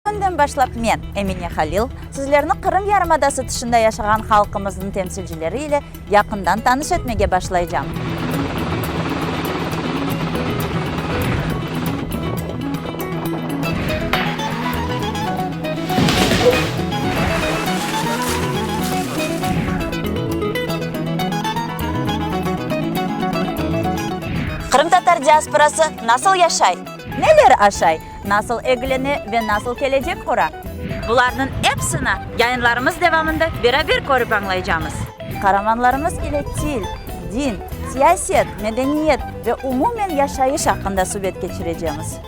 Bundan başlap men, Emine Halil, sizlerini Kırım Yarımadası dışında yaşayan halkımızın temsilcileri ile yakından tanış etmeye başlayacağım. Kırım Tatar diasporası nasıl yaşay? Neler aşay? Nasıl egleni ve nasıl gelecek kura? Bularının hepsini yayınlarımız devamında birebir korup anlayacağımız. Kahramanlarımız ile til, din, siyaset, medeniyet ve umumen yaşayış hakkında sohbet geçireceğimiz.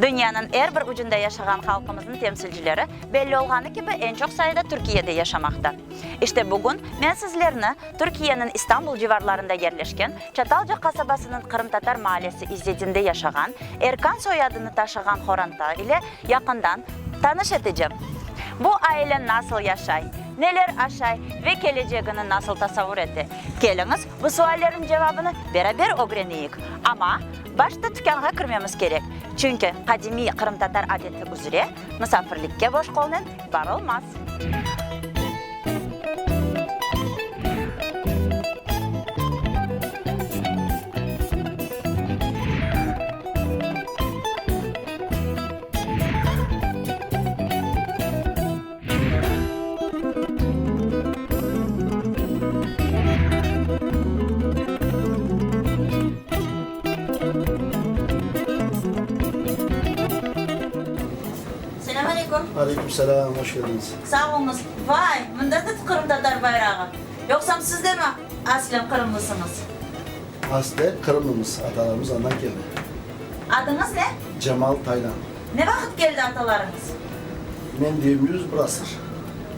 Dünyanın her bir ucunda yaşayan halkımızın temsilcileri belli olğanı gibi en çok sayıda Türkiye'de yaşamakta. İşte bugün ben sizlerine Türkiye'nin İstanbul civarlarında yerleşken Çatalca kasabasının Kırım Tatar mahallesi İzzet'inde yaşayan Erkan soyadını taşıyan Horanta ile yakından tanış edeceğim. Bu aile nasıl yaşay, neler aşay ve geleceğini nasıl tasavvur etti? Geliniz bu suallerin cevabını beraber öğreneyik. Ama başta dükkanğa kirmemiz gerek. Çünkü kadimi Kırım Tatar adeti üzere misafirlikке boş kolunun barılmaz. Aleykümselam, hoş geldiniz. Sağ olunuz. Vay, bunda da Kırım Tatar bayrağı. Yoksa siz de mi aslen Kırımlısınız? Aslen Kırımlımız, atalarımız ondan geldi. Adınız ne? Cemal Taylan. Ne vakit geldi atalarınız? Men diyemiyoruz bir asır.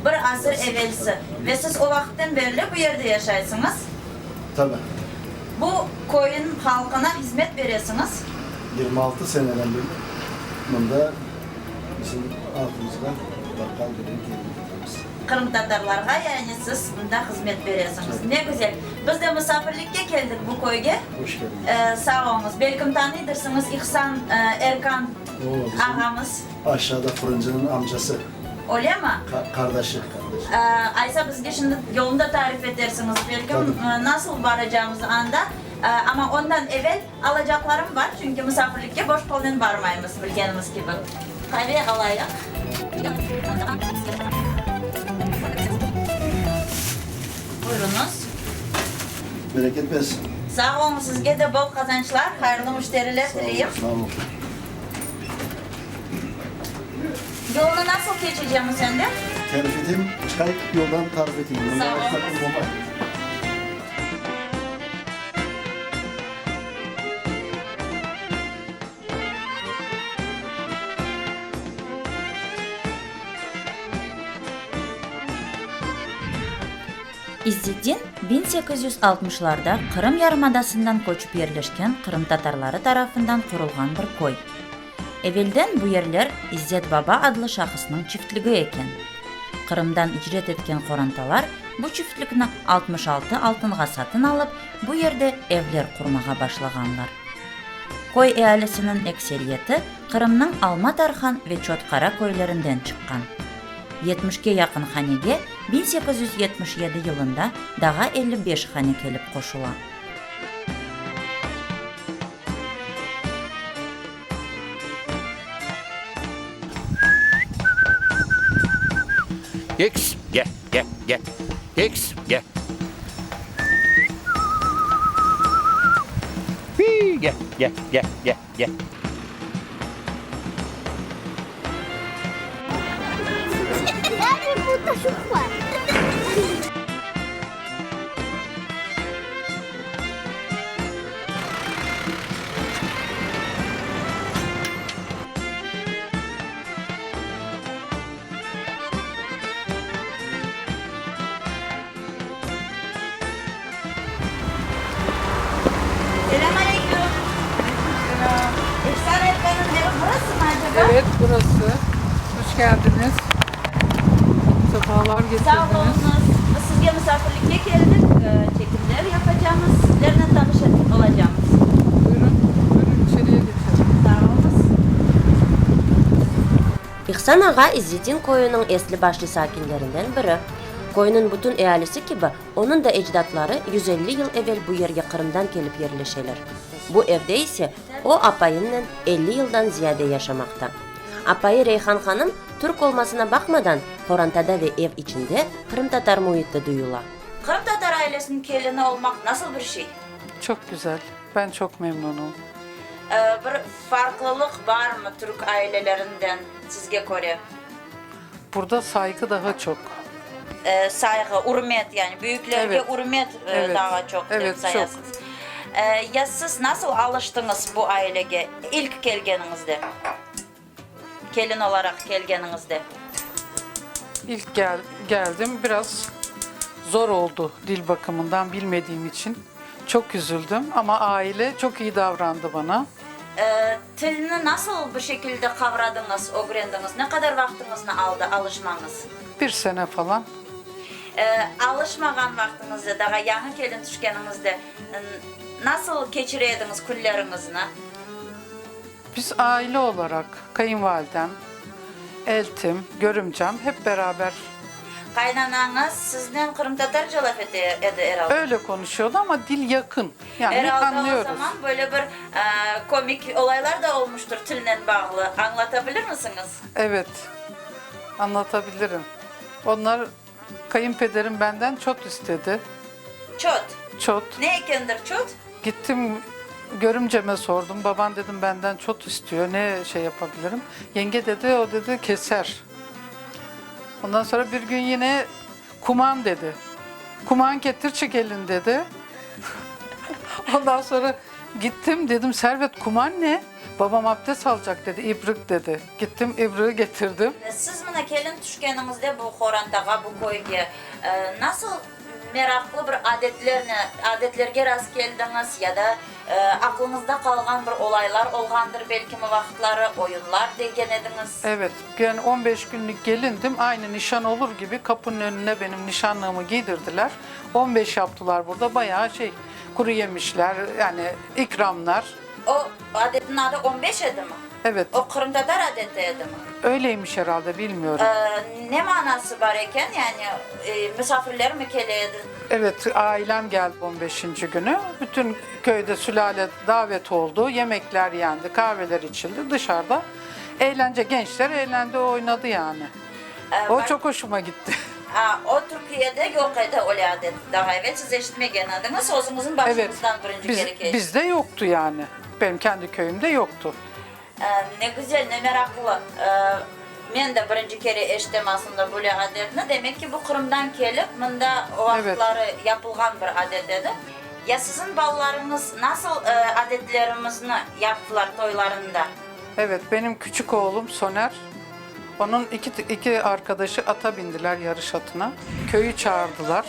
Bir asır evvelsi. Ve siz o vakitten beri bu yerde yaşaysınız. Tabii. Bu koyun halkına hizmet veriyorsunuz. 26 seneden beri bunda bizim altımızda bakkal gibi geldiğimiz. Kırım Tatarlarga yani siz bunda hizmet veriyorsunuz. Ne güzel. Biz de misafirlikке geldik bu koyga. Hoş geldiniz. Sağ olunuz. Belki tanıydırsınız İhsan Erkan O bizim ağamız. aşağıda fırıncının amcası, Öyle mi? kardeşi. Aysa bizge şimdi yolunda tarif edersiniz. Belki nasıl varacağımızı anda. Ama ondan evvel alacaklarım var. Çünkü misafirlikке boş kolun varmayımız bildiğiniz gibi. Kahve alayım. Buyurunuz. Bereket versin. Sağ olun, sizge de bol kazançlar, hayırlı müşteriler dileyim. Sağ olun. Yolunu nasıl geçeceğim sende? Tarif edeyim, çıkar yoldan tarif edeyim. Sağ olun. İzzettin 1860'larda Kırım Yarımadası'ndan koçup yerleşken Kırım Tatarları tarafından kurulgan bir koy. Evvelden bu yerler İzzet Baba adlı şahısının çiftliği eken. Kırım'dan icret etken korantalar bu çiftlikni 66 altınga satın alıp bu yerde evler kurmağa başlaganlar. Koy ehalesinin ekseriyeti Kırım'nın Alma-Tarhan ve Çotkara koylarından çıkkan. 70'ge yakın hanege 1877 yılında daha 55 hane kelip koşulan. X, yeah. X, yeah. Wee, yeah. Nerede burada çok var? Selamünaleyküm. İhsan Erkan'ın evi burası mı acaba? Evet, burası. Hoş geldiniz. Sefalar getirdiniz. Sağ olun. Sizge misafirlikte geldik. Çekimler yapacağımız, sizlerle tanışacak olacağımız. Buyurun içeriye geçelim. Sağ olun. İhsan Ağa İzzedin koyunun esli başlı sakinlerinden biri. Koyunun bütün ehalisi gibi onun da ecdatları 150 yıl evvel bu yerge Kırım'dan gelip yerleşeler. Bu evde ise o apayınla 50 yıldan ziyade yaşamakta. Apayı Reyhan Hanım Türk olmasına bakmadan Korantada ve ev içinde Kırım Tatar muhitte duyula. Kırım Tatar ailesinin gelini olmak nasıl bir şey? Çok güzel. Ben çok memnunum. Bir farklılık var mı Türk ailelerinden sizge göre? Burada saygı daha çok. Saygı, hürmet yani büyüklerge Evet. hürmet Evet. daha çok Evet, dep sayasınız. Ya siz nasıl alıştınız bu ailege ilk gelgeninizde? Gelin olarak gelgeninizde. İlk geldim biraz zor oldu dil bakımından bilmediğim için. Çok üzüldüm ama aile çok iyi davrandı bana. Tilini nasıl bir şekilde kavradınız, öğrendiniz? Ne kadar vaktinizi aldı alışmanız? 1 sene falan. Alışmagan vaktinizde, daha yanı gelin düşkeningizde nasıl geçirediniz günlerinizi? Biz aile olarak kayınvalidem, eltim, görümcem hep beraber Kaynananız sizden Kırım Tatarca laf edi herhalde. öyle konuşuyordu ama dil yakın. Yani Herhalde anlıyoruz. o zaman böyle bir komik olaylar da olmuştur tilden bağlı. Anlatabilir misiniz? Evet, anlatabilirim. Onlar kayınpederim benden çot istedi. Çot. Çot. Ne ekendir çot? Gittim görümceme sordum. Baban dedim benden çot istiyor. Ne şey yapabilirim? Yenge dedi, o dedi keser. Ondan sonra bir gün yine kuman dedi. Kuman getir çık elin dedi. Ondan sonra gittim dedim Servet kuman ne? Babam abdest alacak dedi. İbrik dedi. Gittim ibriği getirdim. Siz buna gelin düşkeningizde bu Korantağa, bu koyga nasıl meraklı bir adetlerge rast geldiniz ya da aklınızda kalgan bir olaylar olgandır belki mi vaxtları, oyunlar degen ediniz? Evet, yani 15 günlük gelindim. Aynı nişan olur gibi kapının önüne benim nişanlığımı giydirdiler. 15 yaptılar burada. Bayağı kuru yemişler, yani ikramlar. O adetin adı 15 edi mi? Evet, O Kırım Tatar adeti edi mi? öyleymiş herhalde bilmiyorum. Ne manası var eken yani misafirler mi keleydi? Evet, ailem geldi 15. günü. Bütün köyde sülale davet oldu. Yemekler yendi, kahveler içildi dışarıda. Eğlence, gençler eğlendi, oynadı yani. O çok hoşuma gitti. O Türkiye'de yok edi o adet. Daha evvel siz eşitmegen adınız sözünüzün Evet, başınızdan birinci kere geçti. bizde yoktu yani. Benim kendi köyümde yoktu. Ne güzel, ne meraklı. Men de birinci kere eşittim aslında bu adetini. Demek ki bu Kırım'dan gelip bunda o vaxtları yapılgan bir adet edi. Ya sizin ballarınız nasıl adetlerimizni yaptılar toylarında? Evet, benim küçük oğlum Soner, onun iki arkadaşı ata bindiler yarış atına. Köyü çağırdılar.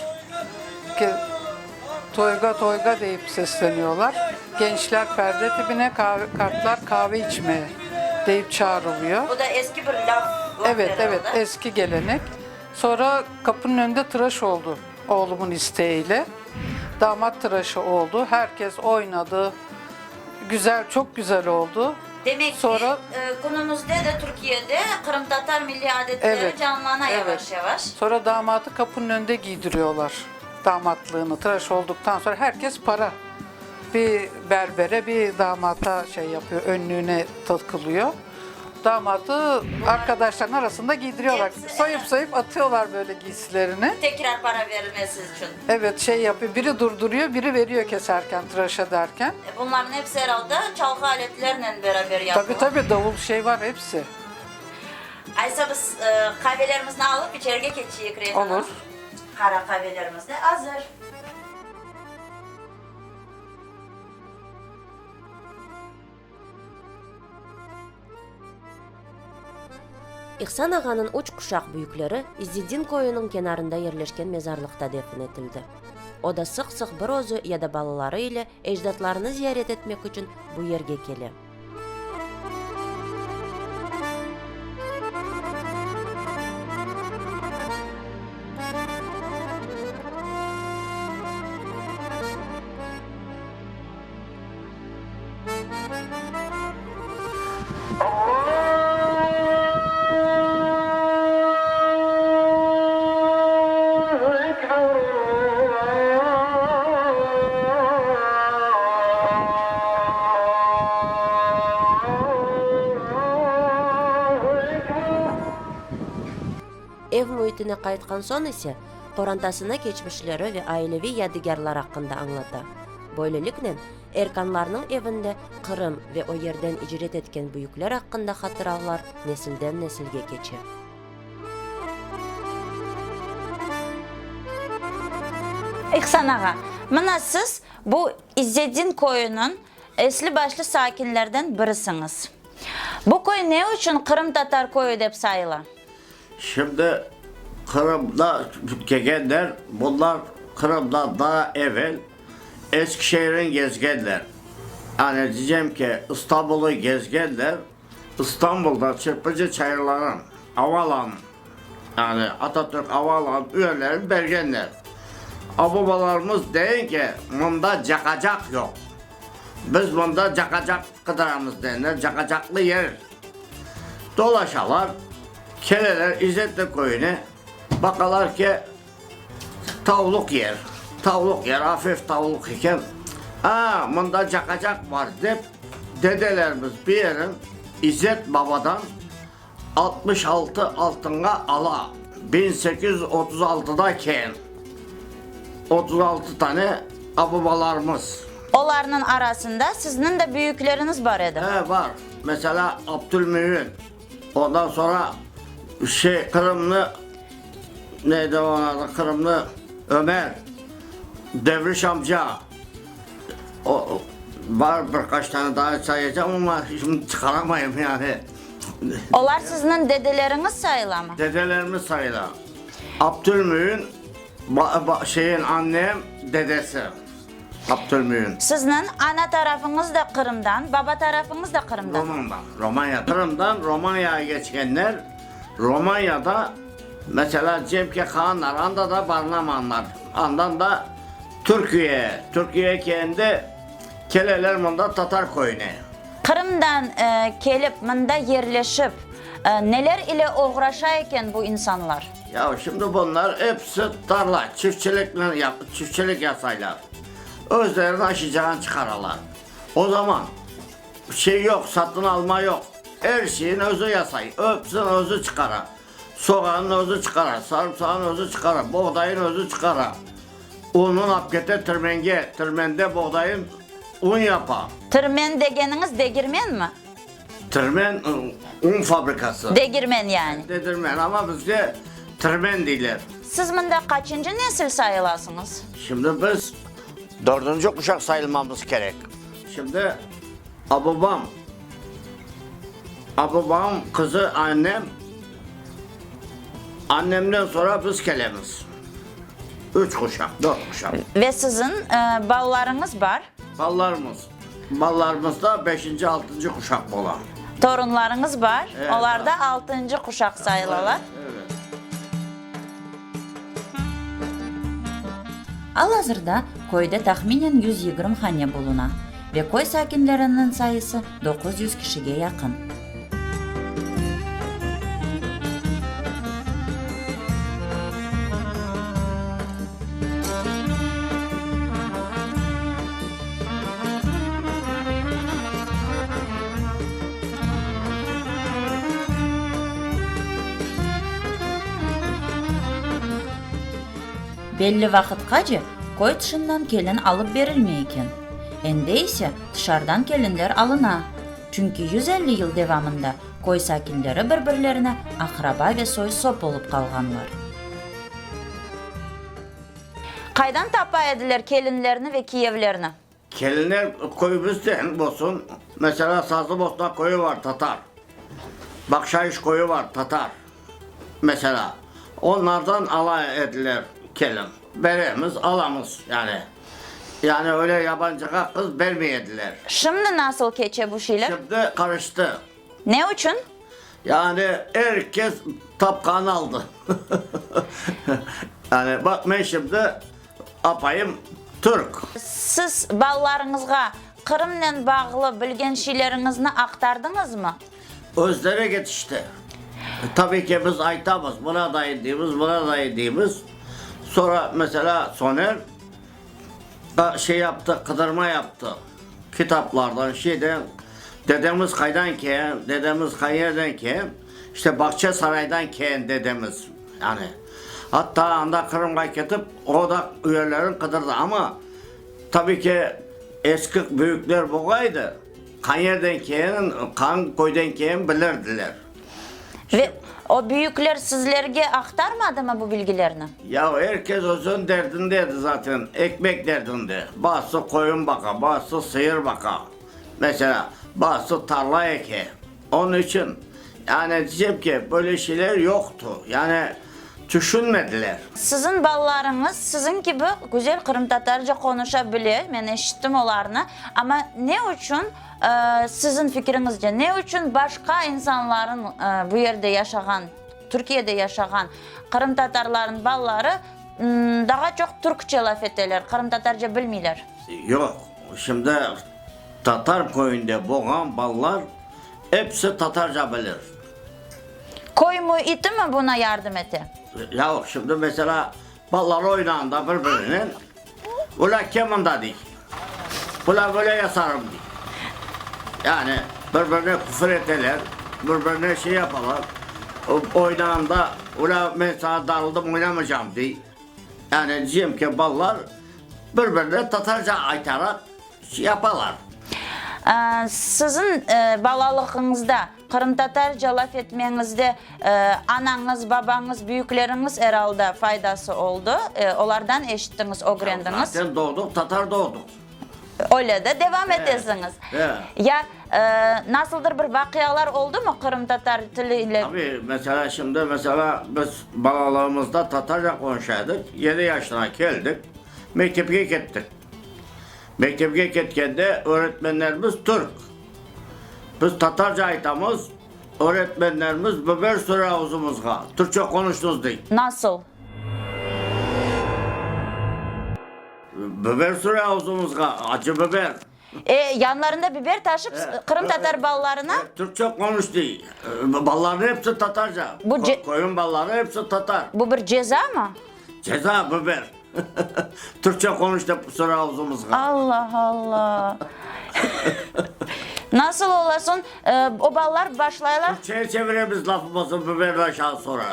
Toyga toyga deyip sesleniyorlar. Gençler perde dibine kartlar kahve içmeye deyip çağrılıyor. Bu da eski bir laf. Evet, herhalde. evet, eski gelenek. Sonra kapının önünde tıraş oldu oğlumun isteğiyle. Damat tıraşı oldu. Herkes oynadı. Güzel, çok güzel oldu. Demek Sonra- ki günümüzde de Türkiye'de Kırım Tatar milli adetleri Evet, canlana evet. yavaş yavaş. Sonra damatı kapının önünde giydiriyorlar. Damatlığını tıraş olduktan sonra herkes para. Bir berbere, bir damata yapıyor, önlüğüne takılıyor. Damatı arkadaşların arasında giydiriyorlar. Hepsi, Sayıp atıyorlar böyle giysilerini. Tekrar para verilmesi için. Evet yapıyor. Biri durduruyor, biri veriyor keserken, tıraş ederken. Bunların hepsi herhalde çalgı aletleriyle beraber yapılıyor. Tabii davul var hepsi. Aysa biz kahvelerimizi alıp içeriye geçiyoruz. Reyhan Olur. Hanım. Kara kahvelerimiz de hazır. İhsan Ağa'nın uç kuşak büyükleri İzzedin koyunun kenarında yerleşken mezarlıkta defin etildi. O da sık bir özü ya da balaları ile ecdatlarını ziyaret etmek için bu yerge keli. Sovetine qaytqan son ise qorantasına geçmişleri ve ailevi yadigarlar hakkında anlata. Böylelikle Erkanlarının evinde Kırım ve o yerden icret etken büyükler hakkında hatıralar nesilden nesilge geçer. İhsan ağa, mana siz bu İzzedin koyunun esli başlı sakinlerden birisiniz. Bu koy ne için Kırım Tatar koyu dep sayıla? Şimdi Kırım'da gelenler, bunlar Kırım'dan daha evvel Eskişehir'in gezgenler. Yani diyeceğim ki İstanbul'u gezgenler, İstanbul'da Çırpıcı Çayırların, Avalan, yani Atatürk Avalan üyelerin belgenler. Ababalarımız deyin ki bunda cakacak yok. Biz bunda cakacak kıdıramız denir, cakacaklı yer. Dolaşalar, keleler İzzetli koyunu, bakalar ki tavluk yer. Tavluk yer, hafif tavluk iken, bunda cakacak var deyip dedelerimiz bir yerin İzzet Baba'dan 66 altına ala 1836'dayken 36 tane ababalarımız. Onların arasında sizin de büyükleriniz var idi. Var. Mesela Abdülmühün. Ondan sonra Kırımlı neydi onun adı? Kırımlı Ömer. Devriş amca. O var birkaç tane daha sayacağım ama şimdi çıkaramayayım yani. Onlar sizin dedeleriniz sayıla mı? Dedelerimiz sayılar. Abdülmühün annem dedesi. Abdülmühün. Sizin ana tarafınız da Kırım'dan, baba tarafınız da Kırım'dan. Romanya. Kırım'dan Romanya'ya geçkenler, Romanya'da mesela Cemke Kağanlar, anda da Barlamanlar, andan da Türkiye kendi keleler bunda Tatar koyunu. Kırım'dan gelip mında yerleşip neler ile uğraşayken bu insanlar? Ya şimdi bunlar hepsi tarla, çiftçilik yasaylar. Özlerini aşacağını çıkararlar. O zaman yok, satın alma yok. Her şeyin özü yasayı. Hepsinin özü çıkarar. Soğanın özü çıkarar, sarımsağın özü çıkarar, buğdayın özü çıkarar. Unun apkete tırmende buğdayın un yapar. Tırmen degeniniz degirmen mi? Tırmen un fabrikası. Degirmen yani. Dedirmen ama bizde tırmen değiller. Siz mında kaçıncı nesil sayılasınız? Şimdi biz 4. kuşak sayılmamız gerek. Şimdi babam kızı annemden sonra biz kelemiz. 3 kuşak, 4 kuşak. Ve sizin ballarınız var, Ballarımız da 5. 6. kuşak olan. torunlarınız var. Evet, Onlar da 6. kuşak sayılalar. Evet. Al-hazırda koyda tahminen 120 hane buluna ve koy sakinlerinin sayısı 900 kişiye yakın. Belli vakitkaca koy dışından kelin alıp verilmeyken. Ende ise dışarıdan kelinler alına. Çünkü 150 yıl devamında koy sakinleri birbirlerine akraba ve soy sop olup kalganlar. Kaydan tapa ediler kelinlerini ve kiyevlerini? Kelinler koyumuzdan olsun. Mesela Sazlıbosna koyu var Tatar. Bakşayış koyu var Tatar. Mesela onlardan alay edilir kelin. Beremiz alamız yani. Yani öyle yabancıya kız vermeyediler. Şimdi nasıl geçe bu şeyler? Şimdi karıştı. Ne için? Yani herkes tapkan aldı. Yani bak ben şimdi apayım Türk. Siz ballarınızga Kırım'la bağlı bilgen şeylerinizni aktardınız mı? Özlere yetişti. Tabii ki biz aytamız, buna da yediğimiz. Sonra mesela Soner yaptı, kıdırma yaptı. Kitaplardan dedemiz kaydan keyin, dedemiz kayerden keyin, işte Bahçesaray'dan keyin dedemiz. Yani Hatta anda Kırım'a gidip o da üyelerin kıdırdı ama tabii ki eski büyükler buğaydı. Kan yerden keyin, kan koydan keyin bilirdiler. Ve o büyükler sizlerge aktarmadı mı bu bilgilerini? Ya herkes özün derdindeydi zaten. Ekmek derdinde. Bazısı koyun baka, bazısı sıyır baka. Mesela bazısı tarla eke. Onun için yani diyeceğim ki böyle şeyler yoktu. Yani düşünmediler. Sizin ballarınız sizin gibi güzel Kırım Tatarca konuşabiliyor. Ben eşittim onlarını. Ama ne için sizin fikrinizce ne için başka insanların bu yerde yaşayan, Türkiye'de yaşayan Kırım Tatarların balları daha çok Türkçe laf ederler, Kırım Tatarca bilmiyorlar. Yok. Şimdi Tatar köyünde boğan ballar hepsi Tatarca bilir. Koy mu iti mi buna yardım etti? Ya şimdi mesela ballar oynağında birbirinin ula kemanda değil. Ula böyle yasarım değil. Yani birbirine küfür ederler, birbirine şey yaparlar. Oynağında ula mesela darıldım oynamayacağım değil. Yani diyeyim ki ballar birbirine Tatarca aytarak şey yaparlar. Sizin balalığınızda, Kırım Tatarca laf etmenizde ananız, babanız, büyükleriniz herhalde faydası oldu. Onlardan eşittiniz, öğrendiniz. Zaten doğduk, Tatar doğduk. Öyle de devam edesiniz. Evet. Ya nasıldır bir vakayalar oldu mu Kırım Tatar diliyle? Tabii mesela şimdi mesela biz balalığımızda Tatarca konuşuyorduk. 7 yaşına geldik. Mektebe gittik. Mektebe gitken de öğretmenlerimiz Türk. Biz Tatarca aytamız, öğretmenlerimiz biber süre ağzımızga. Türkçe konuştunuz değil. Nasıl? Biber süre ağzımızga, acı biber. Yanlarında biber taşıp Kırım Tatar ballarına Türkçe konuş değil. Balların hepsi Tatarca. Bu Koyun balları hepsi Tatar. bu bir ceza mı? Ceza biber. Türkçe konuş da süre ağzımızga. Allah Allah. Nasıl olasın? O ballar başlayırlar. Türkçe'ye çeviremiz lafımızı biber aşağı sonra.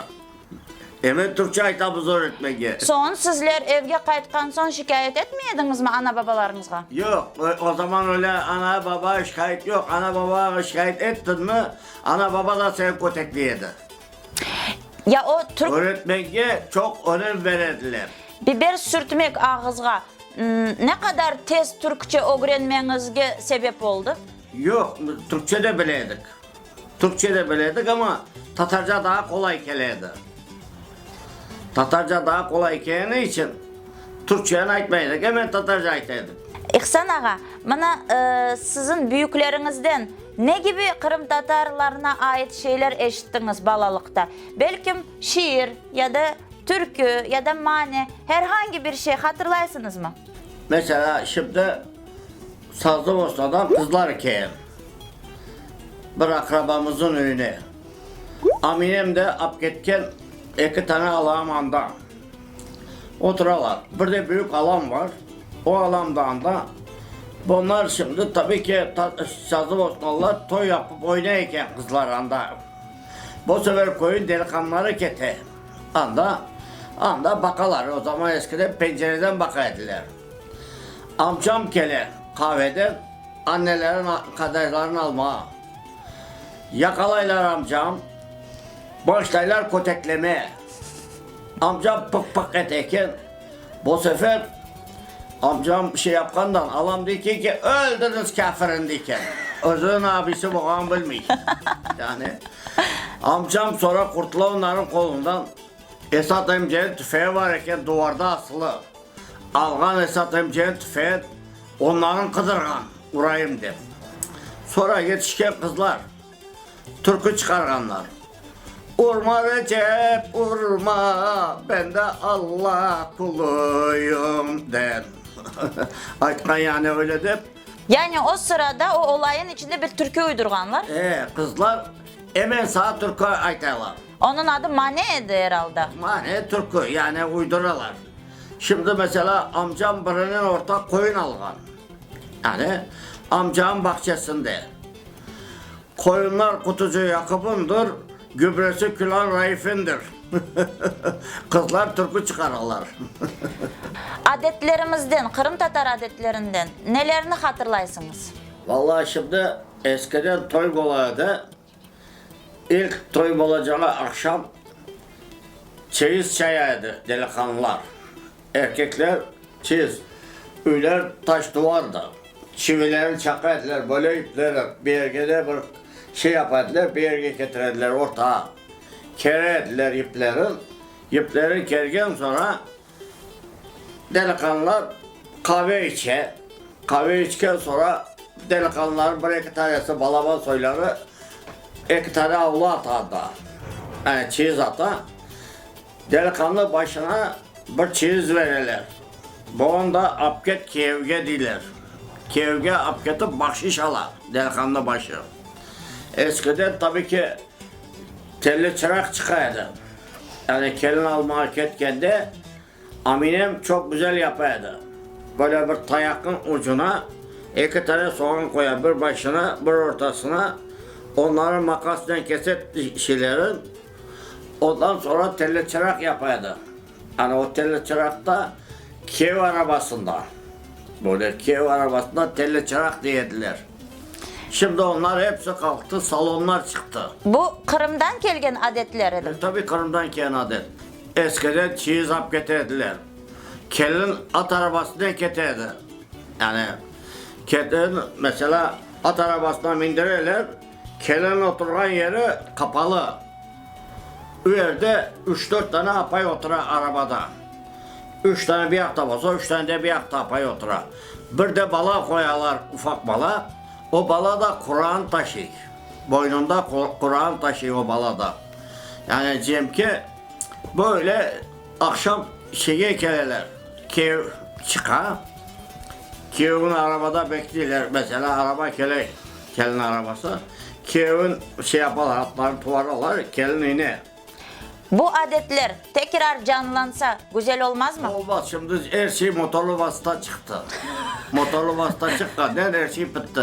Evet Türkçe aytamız öğretmeye. Son sizler evge qaytkan son şikayet etmeyediniz mi ana babalarınızga? Yok o zaman öyle ana baba şikayet yok. Ana baba şikayet ettin mi ana baba da seni kötekleyedi. Ya o Türk Öğretmeye çok önem verirdiler. biber sürtmek ağızga ne kadar tez Türkçe öğrenmenizge sebep oldu? Yok Türkçe de bileydik. Türkçe de bileydik ama Tatarca daha kolay keleydi. Tatarca daha kolay keleydiği için Türkçe'ye aytmaydık hemen Tatarca aytaydık. İhsan ağa, bana sizin büyüklerinizden ne gibi Kırım Tatarlarına ait şeyler eşittiniz balalıkta? Belki şiir ya da türkü ya da mani herhangi bir şey hatırlaysınız mı? Mesela şimdi Sazlıbosna'dan kızlar keyin. Bir akrabamızın önüne. Aminem de apketken 2 tane alağım anda. Oturalar. Bir de büyük alan var. O alandan da bunlar şimdi tabii ki Sazlıbosnalılar toy yapıp oynayırken kızlar anda. Bu sefer koyun delikanlıları kete. Anda bakalar. O zaman eskiden pencereden bakaydılar. Amcam kele kahveden annelerin kadehlerini almaya. Yakalaylar amcam. Başlaylar köteklemeye. Amcam pık pık eteken bu sefer amcam şey yapkandan alam diyken ki öldünüz kafirin diyken. Özünün abisi boğan bilmiyor. Yani amcam sonra kurtula onların kolundan Esat amcanın tüfeği var iken duvarda asılı. Algan Esat amcanın tüfeği onların kıdırgan vurayım de. Sonra yetişken kızlar türkü çıkarganlar. Urma Recep urma ben de Allah kuluyum den. Aytkan yani öyle de. Yani o sırada o olayın içinde bir türkü uydurganlar. Kızlar hemen sağ türkü aytarlar. Onun adı Mane'ydi herhalde. Mane türkü yani uyduralar. Şimdi mesela amcam birinin ortak koyun algan. Yani amcamın bahçesinde. Koyunlar kutucu Yakup'undur, gübresi Külan Raif'indir. Kızlar türkü çıkarırlar. Adetlerimizden, Kırım Tatar adetlerinden nelerini hatırlaysınız? Vallahi şimdi eskiden toy olaydı. İlk toy olacağı akşam çeyiz çayıydı delikanlılar. Erkekler çeyiz. Üler taş duvardı. Çivilerini çakardılar, böyle ipleri bir yere bir şey yapardılar, bir yere getirdiler ortağa. Kerediler iplerin. İpleri kergen sonra delikanlılar kahve içe. Kahve içken sonra delikanlıların bir iki tanesi balaban soyları iki tane avlu atardı. Yani çiz ata. Delikanlı başına bir çiz verirler. Bu onda apket kevge diler. Kevge apketi bahşiş alar delikanlı başı. Eskiden tabii ki telli çırak çıkardı. Yani kelin alma ketken de aminem çok güzel yapardı. Böyle bir tayakın ucuna iki tane soğan koyar, bir başına bir ortasına. Onları makasla keset şeylerin. Ondan sonra telli çırak yapardı. Yani o telli çırakta kev arabasında. Böyle kev arabasında telli çırak diyediler. Şimdi onlar hepsi kalktı, salonlar çıktı. Bu Kırım'dan gelgen adetleridir. Tabii Kırım'dan gelen adet. Eskiden çiğiz ap getirdiler. Kelin at arabasına getirdi. Yani kelin mesela at arabasına bindirirler. Kelin oturan yeri kapalı. Yerde 3-4 tane apay oturar arabada. 3 tane bir yakta basa, 3 tane de bir yakta apay oturar. Bir de bala koyarlar, ufak bala. O bala da Kur'an taşıyor. Boynunda Kur'an taşıyor o balada. Yani diyeyim ki böyle akşam şeye gelirler. Kev çıkar. Kevin arabada bekliyorlar. Mesela araba kelin arabası. Kevin şey yaparlar, atlarını tuvarlarlar, kelin iner. Bu adetler tekrar canlansa güzel olmaz mı? Olmaz, şimdi her şey motorlu vasıta çıktı. Motorlu vasıta çıktı, her şey bitti.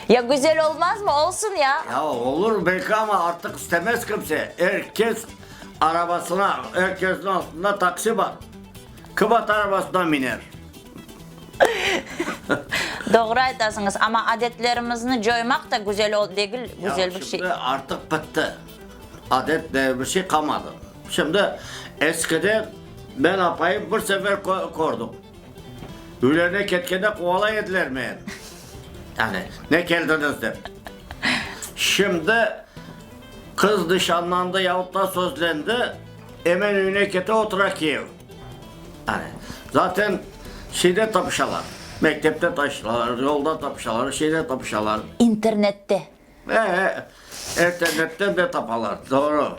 Ya güzel olmaz mı? Olsun ya. Ya olur belki ama artık istemez kimse. Herkes arabasına, herkesin altında taksi var. Kıbat arabasına biner. Doğru aytasınız ama adetlerimizni joymak da güzel değil, güzel Ya bir şey. şimdi artık bitti. Adet diye bir şey kalmadı. Şimdi eskiden ben apayı bir sefer kordum. Ülerine ketkede kovala yediler mi? Yani ne geldiniz de. Şimdi kız nişanlandı yahut da sözlendi. Hemen önüne kete oturak yiyor. Yani zaten şeyde tapışalar. Mektepte taşılar, yolda tapışalar, şeyde tapışalar. İnternette. İnternetten de tapalar, doğru.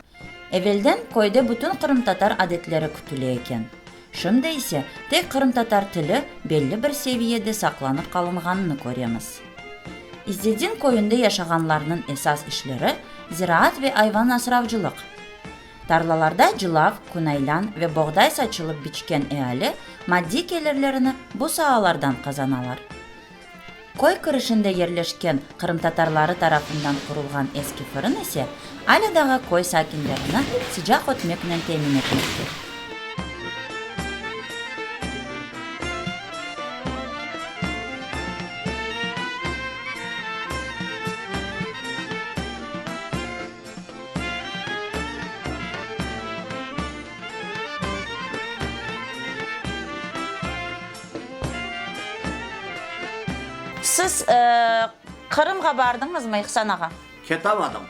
Evvelden koyda bütün Kırım Tatar adetleri kütüleyken. Şimdi ise tek Kırım Tatar tili belli bir seviyede saklanıp kalınganını görüyoruz. İzzedin koyunda yaşaganlarının esas işleri ziraat ve hayvan asravcılık. Tarlalarda cılav, kunaylan ve buğday saçılıp biçken ehali maddi gelirlerini bu sahalardan kazanalar. Koy kırışında yerleşken Kırım Tatarları tarafından kurulgan eski fırın ise Aladagi koy sakinlerine sıcak ötmekle temin etmektir. Siz Kırım'a bardınız mı İhsan ağa? Ketamadım.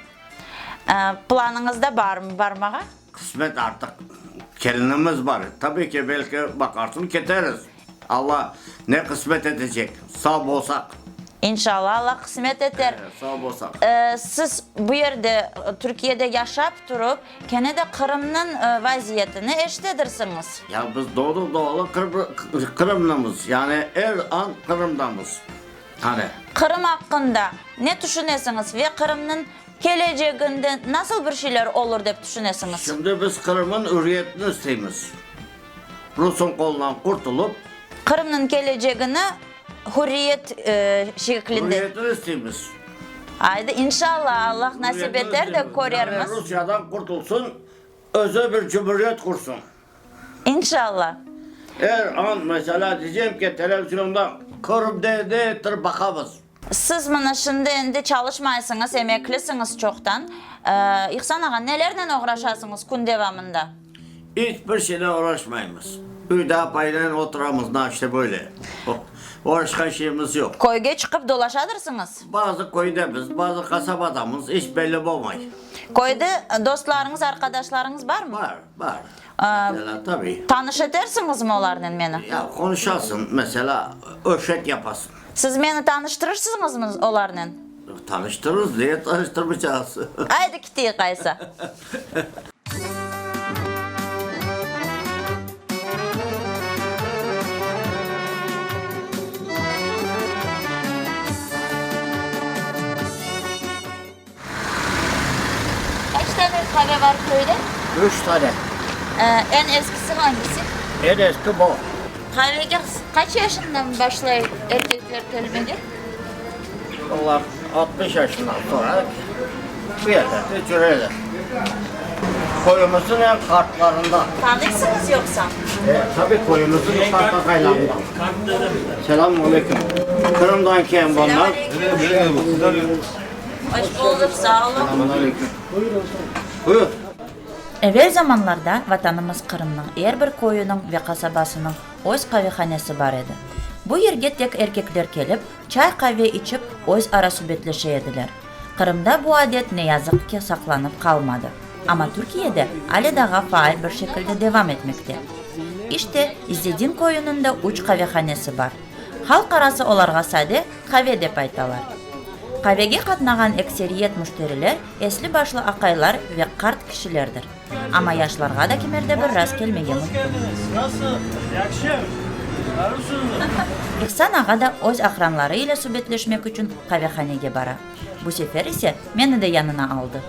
Planınızda var mı barmağa? Kısmet artık. Kelinimiz var. Tabii ki belki bakarsın keteriz. Allah ne kısmet edecek. Sağ olsak. İnşallah Allah kısmet eder. Sağ olsak. Siz bu yerde Türkiye'de yaşap durup gene de Kırım'ın vaziyetini eşitedirsiniz. Ya biz doğduk doğalı Kırım'damız. Yani her an Kırım'damız. Hani Kırım hakkında ne düşünesiniz ve Kırım'ın geleceğinde nasıl bir şeyler olur diye düşünesiniz? şimdi biz Kırım'ın hürriyetini isteyiz. Rus'un kolundan kurtulup Kırım'ın geleceğini hürriyet şeklinde. hürriyetini isteyiz. Haydi inşallah Allah nasip Hürriyetini eder de isteyiz. Yani koruyarız. Rusya'dan kurtulsun, özü bir cumhuriyet kursun. İnşallah. Her an mesela diyeceğim ki televizyonda Kırım deydir bakamız. Siz mana şimdi endi çalışmaysınız, emeklisiniz çoktan. İhsan ağa, nelerden uğraşasınız gün devamında? Hiçbir şeyle uğraşmayız. Üyde paylayan oturamız da işte böyle. Uğraşkan şeyimiz yok. Koyga çıkıp dolaşadırsınız. Bazı koydamız, bazı kasabadamız hiç belli olmay. Koyda dostlarınız, arkadaşlarınız var mı? Var. Mesela tabii. Tanış edersiniz mi onlarla beni? Ya konuşasın mesela öşek yapasın. Siz beni tanıştırırsınız mı onlarla? Tanıştırırız diye tanıştırmayacağız. Haydi gitti kaysa. Kaç tane kahve var köyde? 3 tane. En eskisi hangisi? En eski bu. Kahvege kaç yaşından başlayıp erkekler gelmeye? Allah 60 yaşından sonra bir yerlerde cüreler. Koyumuzun en kartlarından. Tanıksınız yoksa? Tabii koyumuzun kartla kaynağından. Selamünaleyküm. Kırım'dan kim bunlar? Hoş bulduk, sağ olun. Selamünaleyküm. Buyur. Evvel zamanlarda vatanımız Kırım'ın her bir koyunun ve kasabasının öz kahvehanesi var idi. Bu yerge tek erkekler gelip çay kahve içip öz ara sübetleşeydiler. Kırım'da bu adet ne yazık ki saklanıp kalmadı. Ama Türkiye'de hala daha faal bir şekilde devam etmekte. İşte İzzedin koyununda 3 kahvehanesi var. Halk arası olarga sade kahve dep aytalar. Kahvege katnagan ekseriyet müşteriler esli başlı akaylar ve kart kişilerdir. Ama yaşlarga da kimerde bir rast kelmeye mümkün. Nasıl? İyi akşam. İhsan ağa da öz akranları ile sübetleşmek için kahvehanege bara. Bu sefer ise beni de yanına aldı.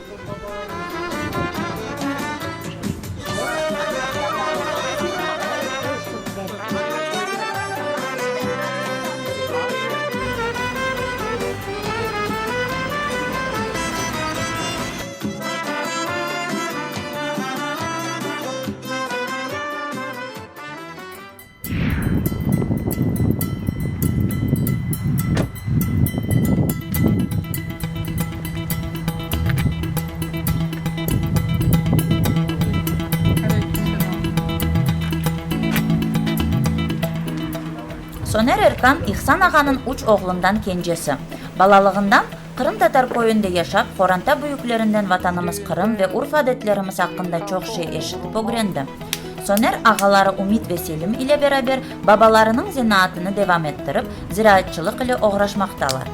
Soner Erkan İhsan ağanın 3 oğlundan kencesi. Balalığından Kırım Tatar koyunda yaşap, Koranta büyüklerinden vatanımız Kırım ve urf adetlerimiz hakkında çok şey eşitip öğrendi. Soner ağaları Umit ve Selim ile beraber babalarının zanaatını devam ettirip ziraatçılık ile uğraşmaktalar.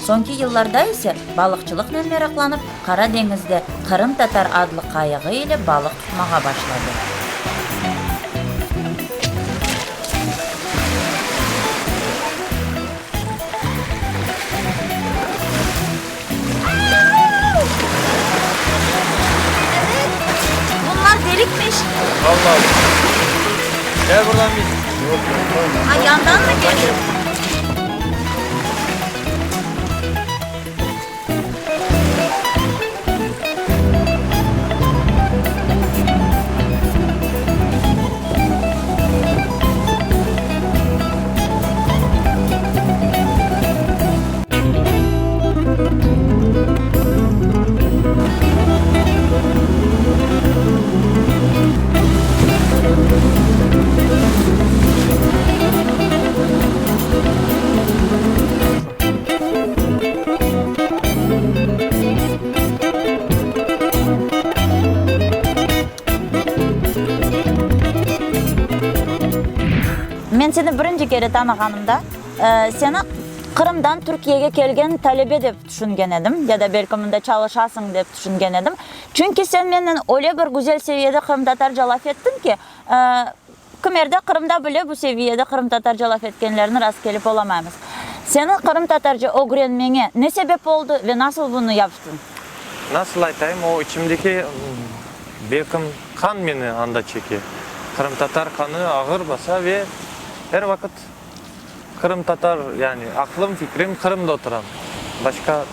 Sonki yıllarda ise balıkçılıkla meraklanıp Karadeniz'de Kırım Tatar adlı kayığı ile balık tutmaya başladı. Bunlar delikmiş. Allah Allah. Gel buradan bir. Ay, yandan mı geliyor? Men seni birinci kere tanıganımda seni Kırım'dan Türkiye'ye kelgen talebe dep düşüngen edim ya da belki çalışasın dep düşüngen edim. Çünkü sen menden öyle bir güzel seviyede Kırım Tatarca laf ettin ki kimerde Kırım'da bile bu seviyede Kırım Tatarca laf etkenlerini rast gelip olamayız. Senin Kırım Tatarca öğrenmene ne sebep oldu ve nasıl bunu yaptın? Nasıl aytayım, o içimdeki bekim kan beni anda çekiyor. Kırım Tatar kanı ağır basa ve her vakit Kırım Tatar, yani aklım fikrim Kırım'da oturan. Başka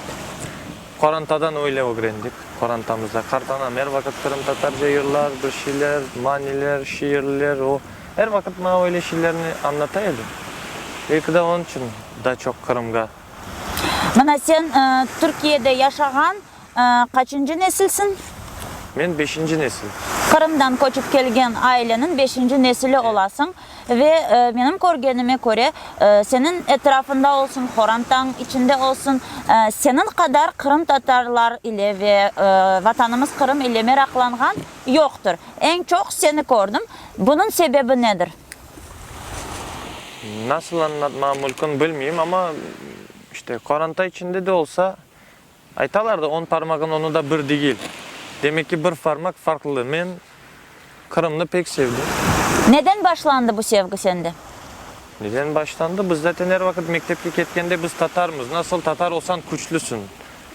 Korantadan öyle öğrendik. Korantamızda. Kartanam her vakit Kırım Tatarca yırlar, bir şeyler, maniler, şiirler, o her vakit bana öyle şeylerini anlataydı. Belki de onun için daha çok Kırım'a. Mana sen Türkiye'de yaşagan kaçıncı nesilsin? Ben 5. nesil. Kırım'dan koçup kelgen ailenin 5. nesili olasın ve benim görgenime göre senin etrafında olsun, Horantan içinde olsun, senin kadar Kırım Tatarlar ile ve vatanımız Kırım ile meraklangan yoktur. En çok seni gördüm. Bunun sebebi nedir? Nasıl anlatmam mümkün bilmiyorum ama işte Koranta içinde de olsa aytalardı 10 parmağın onu da bir değil. Demek ki bir parmak farklı. Ben Kırım'ı pek sevdim. Neden başlandı bu sevgi sende? Neden başlandı? Biz zaten her vakit mektepke ketkende biz Tatarmız. Nasıl Tatar olsan güçlüsün.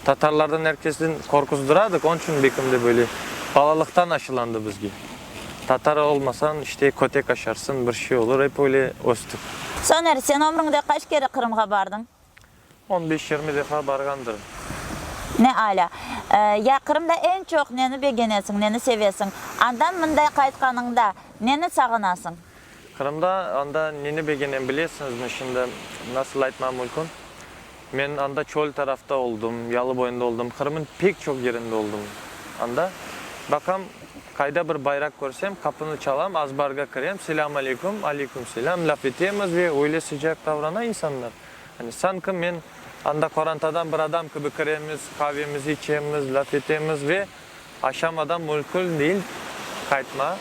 Tatarlardan herkesin korkusu duradık. Onun için bekimde böyle balalıktan aşılandı bizge. Tatar olmasan işte kötek aşarsın, bir şey olur. Hep öyle östük. Soner, sen ömründe kaç kere Kırım'a bardın? 15-20 defa bargandır. Ne ala. Ya Kırım'da en çok neni beğenesin, neni sevesin? Andan mınday kaytkanыңda neni sağınasın? Kırım'da anda neni beğenen biliyorsunuz mu şimdi nasıl aytmam mümkün? Ben anda çöl tarafta oldum, yalı boyunda oldum. Kırım'ın pek çok yerinde oldum. Anda bakam kayda bir bayrak görsem kapını çalam, azbarga kireyim. Selamun aleyküm, aleyküm selam. Laf etiyemiz ve öyle sıcak davrana insanlar. Hani sanki men anda Korantadan bir adam gibi kireyimiz, kahvemizi içeyimiz, laf etiyemiz ve aşamadan mümkün değil kaytma.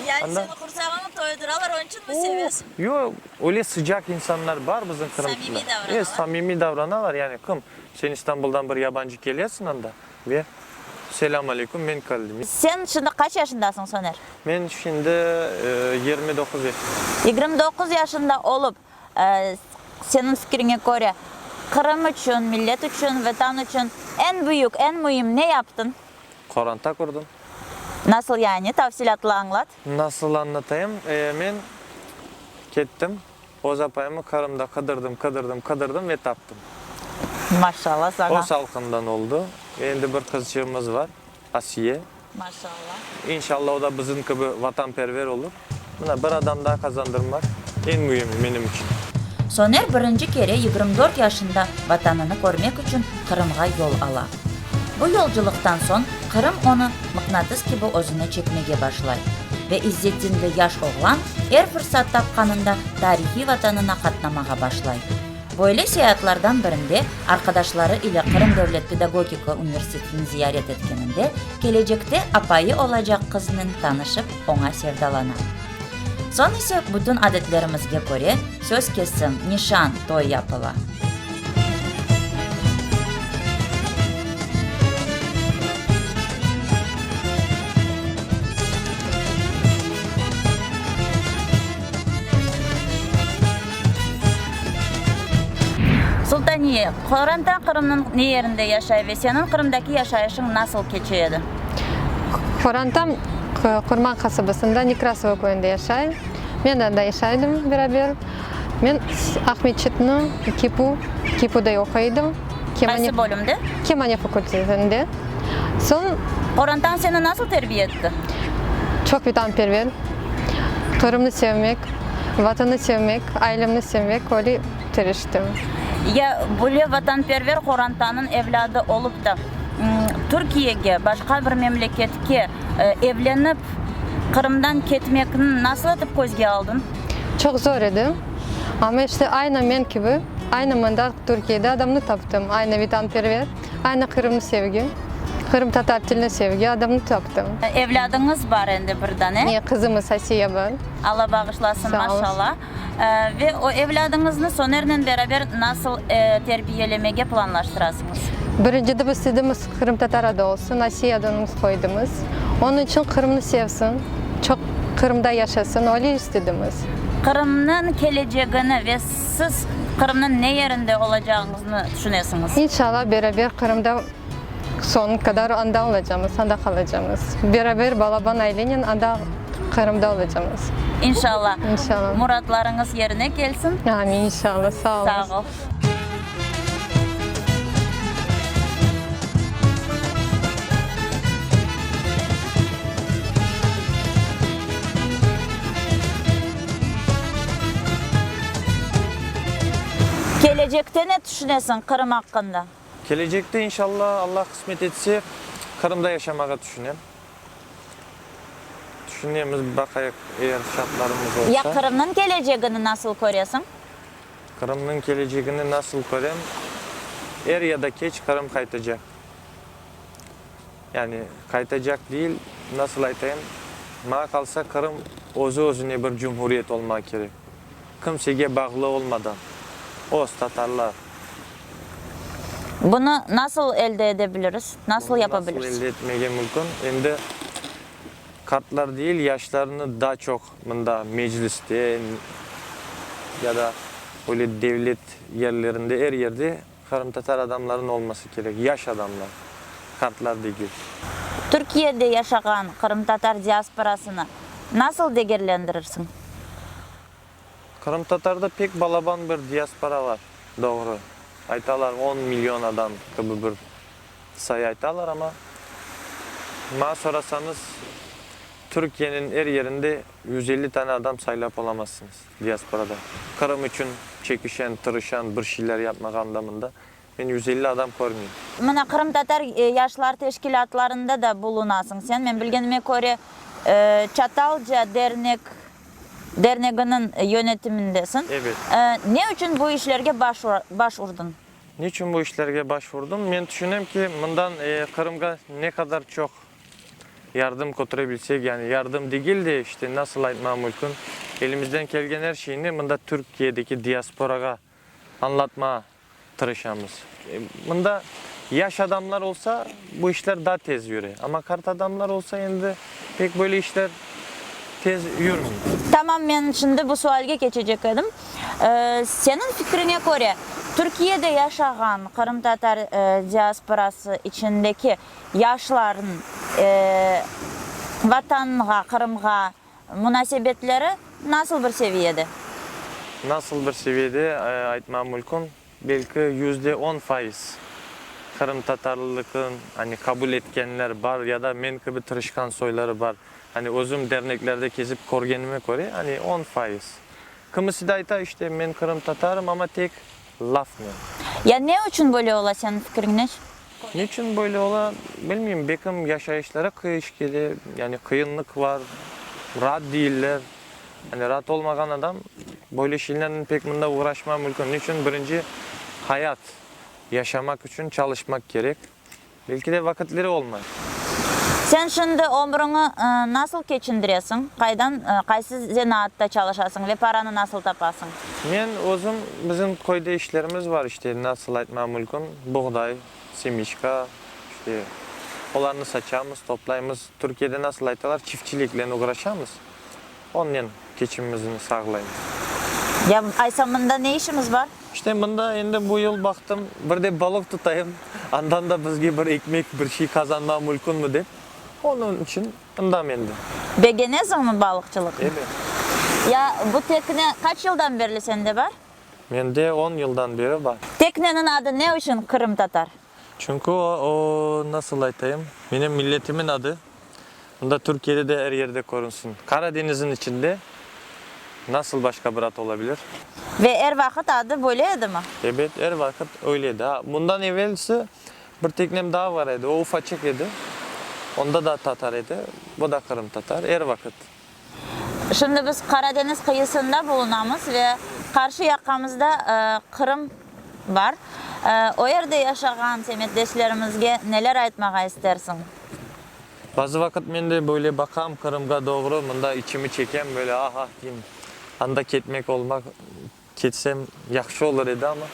Yani Andan- seni kursağını toyduralar, onun için mi seviyorsun? Yo, öyle sıcak insanlar var bizim Kırım'da. Samimi davranıyorlar. Evet, samimi davranıyorlar yani. Kim? Sen İstanbul'dan bir yabancı geliyorsun anda ve selamun aleyküm ben kaldım. Sen şimdi kaç yaşındasın Soner? Ben şimdi 29 yaşındayım. 29 yaşında olup senin fikrine göre Kırım için, millet için, vatan için en büyük, en mühim ne yaptın? Koranta kurdum. Nasıl yani? Tafsilatla anlat. Nasıl anlatayım? Ben gittim. O zapayımı Kırım'da kıdırdım ve taptım. Maşallah sana. O salkından oldu. Endi bir kızcığımız var. Asiye. Maşallah. İnşallah o da bizim gibi vatanperver olur. Buna bir adam daha kazandırmak en mühim benim için. Soner birinci kere 24 yaşında vatanını görmek için Kırım'a yol ala. Bu yolculuktan son Kırım onu mıknatıs gibi özüne çekmeye başlaydı. Ve İzzettinli yaş oğlan her fırsat tapkanında tarihi vatanına katlamaya başlaydı. Böyle seyahatlardan birinde arkadaşları ile Kırım Devlet Pedagogika Üniversitesi'ni ziyaret etkeninde gelecekte apayı olacak kızının tanışıp ona sevdalana. Son ise bütün adetlerimizge göre söz kesim, nişan, toy yapıla. Sultaniye, Horantan Kırım'ın ne yerinde yaşay ve senin Kırım'daki yaşayışın nasıl geçiyordu? Horantam Kurman kasabasında Nekrasova köyünde yaşayım. Ben de yaşaydım beraber. Ben Ahmetçit'in Kipu'da okuyordum. Qaysı bölümde? Kemanya fakültesinde. Son Horantan seni nasıl terbiye etti? çok vatanperver. Kırım'ı sevmek, vatanı sevmek, ailemni sevmek öyle tırıştım. Ya böyle vatanperver Horantan'ın evladı olup da Türkiye'ye, başka bir memleketke evlenip Kırım'dan ketmekini nasıl atıp gözge aldın? Çok zor idi. Ama işte aynı ben gibi, aynı manda Türkiye'de adamını taptım. Aynı vatanperver, aynı Kırım'ı sevgi. Kırım Tatar tilini sevgi adamını taptım. Evladınız var endi birden, Niye kızımız Asiye var. Allah bağışlasın Sağ olsun. maşallah. Ve o evladınızı Soner'le beraber nasıl terbiyelemeye planlaştırasınız? Birinci biz istediğimiz Kırım Tatar adı olsun, Asiye adını koydumuz. Onun için Kırım'ı sevsin, çok Kırım'da yaşasın, öyle istediğimiz. Kırım'ın geleceğini ve siz Kırım'ın ne yerinde olacağınızı düşünüyorsunuz? İnşallah beraber Kırım'da son kadar anda olacağımız, anda kalacağımız. Beraber Balaban ailenin anda Kırım'da olacağımız. İnşallah. İnşallah. Muratlarınız yerine gelsin. Yani inşallah sağ olun. Sağ ol. Gelecekte ne düşünesin Kırım hakkında? Gelecekte inşallah Allah kısmet etse Kırım'da yaşamağa düşünüyorum. Düşünüyoruz bakayım eğer şartlarımız olsa. Ya Kırım'ın geleceğini nasıl koruyorsun? Kırım'ın geleceğini nasıl koyayım? Er ya da geç Kırım kaytacak. Yani kaytacak değil, nasıl aytayım? Bana kalsa Kırım özüne bir cumhuriyet olmak gerek. Kimseye bağlı olmadan. Oz Tatarlar. Bunu nasıl elde edebiliriz? Nasıl yapabiliriz? Nasıl elde etmeye mümkün? Şimdi kartlar değil, yaşlarını daha çok bunda mecliste ya da böyle devlet yerlerinde her yerde Kırım Tatar adamların olması gerek. Yaş adamlar. Kartlar değil. Türkiye'de yaşayan Kırım Tatar diasporasını nasıl değerlendirirsin? Kırım Tatar'da pek balaban bir diaspora var. Doğru. Aytalar 10 milyon adam gibi bir sayı aytalar ama bana sorarsanız Türkiye'nin her yerinde 150 tane adam saylap olamazsınız diasporada. Kırım için çekişen, tırışan bir şeyler yapmak anlamında ben 150 adam görmüyorum. Mana Kırım Tatar yaşlar teşkilatlarında da bulunasın. Sen men bilgenime göre Çatalca derneginin yönetimindesin. Evet. Ne için bu işlerge başvurdun? Niçin bu işlerge başvurdum? Ben düşünüyorum ki bundan Kırım'a ne kadar çok yardım götürebilsek, yani yardım değil de işte nasıl aytmam mümkün. Elimizden gelgen her şeyini bunda Türkiye'deki diasporaga anlatma tırışamız. Bunda yaş adamlar olsa bu işler daha tez yürüyor. Ama kart adamlar olsa şimdi pek böyle işler tez yürümüyor. Tamam, ben şimdi bu sualga geçecek edim. Senin fikrine göre Türkiye'de yaşayan Kırım Tatar diasporası içindeki yaşların vatanına, Kırım'a münasebetleri nasıl bir seviyede? Nasıl bir seviyede aytmam mümkün? Belki %10% Kırım Tatarlılıkın hani kabul etkenler var ya da men gibi tırışkan soyları var. Hani özüm derneklerde kezip korgenime göre hani 10%. Kimisi de ayta işte men Kırım Tatarım ama tek laf mı? Ya ne için böyle ola senin fikrine? Niçin böyle ola bilmiyorum. Bekim yaşayışlara kıyışkeli, yani kıyınlık var, rahat değiller. Hani rahat olmayan adam böyle şeylerle pek bunda uğraşmam mümkün. Niçin? Birinci hayat, yaşamak için çalışmak gerek. Belki de vakitleri olmaz. Sen şimdi ömrünü nasıl geçindiriyorsun? Kaysi zanaatta çalışasın ve paranı nasıl tapasın? Men özüm bizim koyda işlerimiz var işte nasıl aytmam mümkün. Buğday, semişka, işte onlarını saçamız, toplayımız. Türkiye'de nasıl aytalar çiftçilikle uğraşamız. Onun geçimimizini sağlayın. Ya Aysam'ında ne işimiz var? İşte bunda endi bu yıl baktım bir de balık tutayım. Andan da bizge bir ekmek bir şey kazanmam mümkün mü dep. Onun için bundan endi. Begenezin mi balıkçılık? Evet. Ya bu tekne kaç yıldan beri sende var? Mende 10 yıldan beri var. Teknenin adı ne için Kırım Tatar? Çünkü o nasıl aytayım? Benim milletimin adı. Bunda Türkiye'de de her yerde korunsun. Karadeniz'in içinde nasıl başka bir ad olabilir? Ve her vakit adı böyleydi mi? Evet, her vakit öyleydi. Bundan evvelsi bir teknem daha var idi. O ufacık idi. Onda da Tatar idi. Bu da Kırım Tatar. Her vakit. Şimdi biz Karadeniz kıyısında bulunamız ve karşı yakamızda Kırım var. O yerde yaşayan semetleşlerimizge neler aytmağa istersin? Bazı vakit ben de böyle bakam Kırım'a doğru. Bunda içimi çeken böyle aha diyeyim. Anda ketmek olmak, ketsem yaxşı olur idi ama.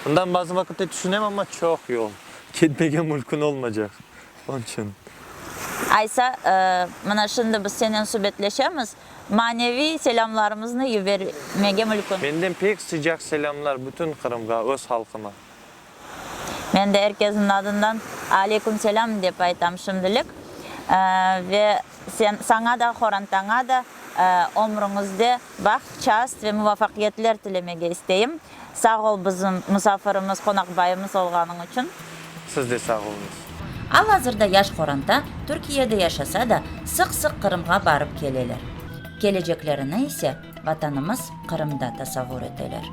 Bundan bazı vakitte düşünem ama çok yol. Ketmege mümkün olmayacak. Onun için. Aysa, mana şimdi biz senin sübetleşemiz. Manevi selamlarımızı vermege mümkün. Benden pek sıcak selamlar bütün Kırım'a, öz halkıma. Ben de herkesin adından aleyküm selam deyip aytam şimdilik. Ve sana da, Horantana da ömrünüzde bak, çast ve muvaffakiyetler dilemege isteyim. Sağ ol bizim misafirimiz, konakbayımız olganın için. Siz de sağ olunuz. Al-hazırda yaş Horanta Türkiye'de yaşasa da sık-sık Kırım'a barıp geleler. Geleceklerini ise vatanımız Kırım'da tasavvur edeler.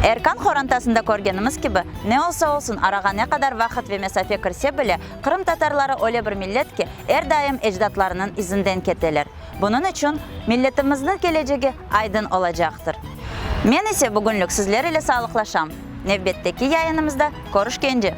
Erkan Xorantasında görgenimiz gibi ne olsa olsun araga ne kadar vakit ve mesafe kirse bile Kırım Tatarları öyle bir millet ki her daim ecdatlarının izinden keteler. Bunun için milletimizin geleceği aydın olacaktır. Men ise bugünlük sizler ile sağlıklaşam. Növbetteki yayınımızda görüşkence.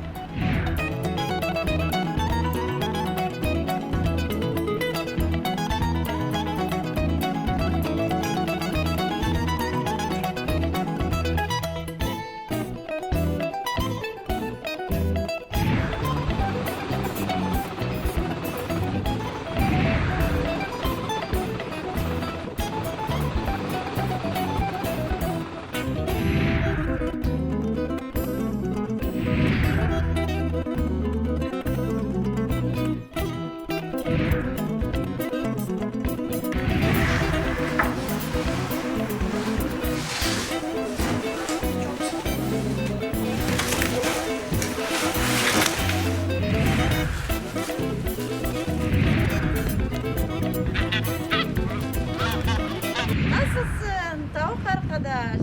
Nasılsın tavuk arkadaş?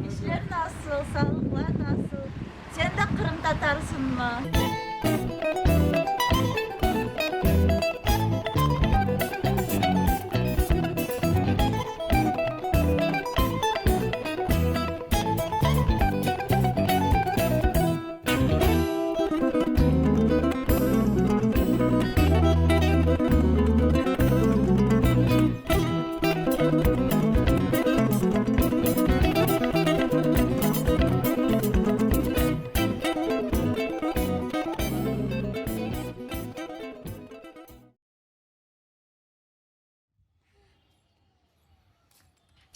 İşler nasıl? Sağlıklar nasıl? Sen de Kırım Tatarsın mı?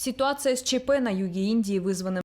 Ситуация с ЧП на юге Индии, вызванным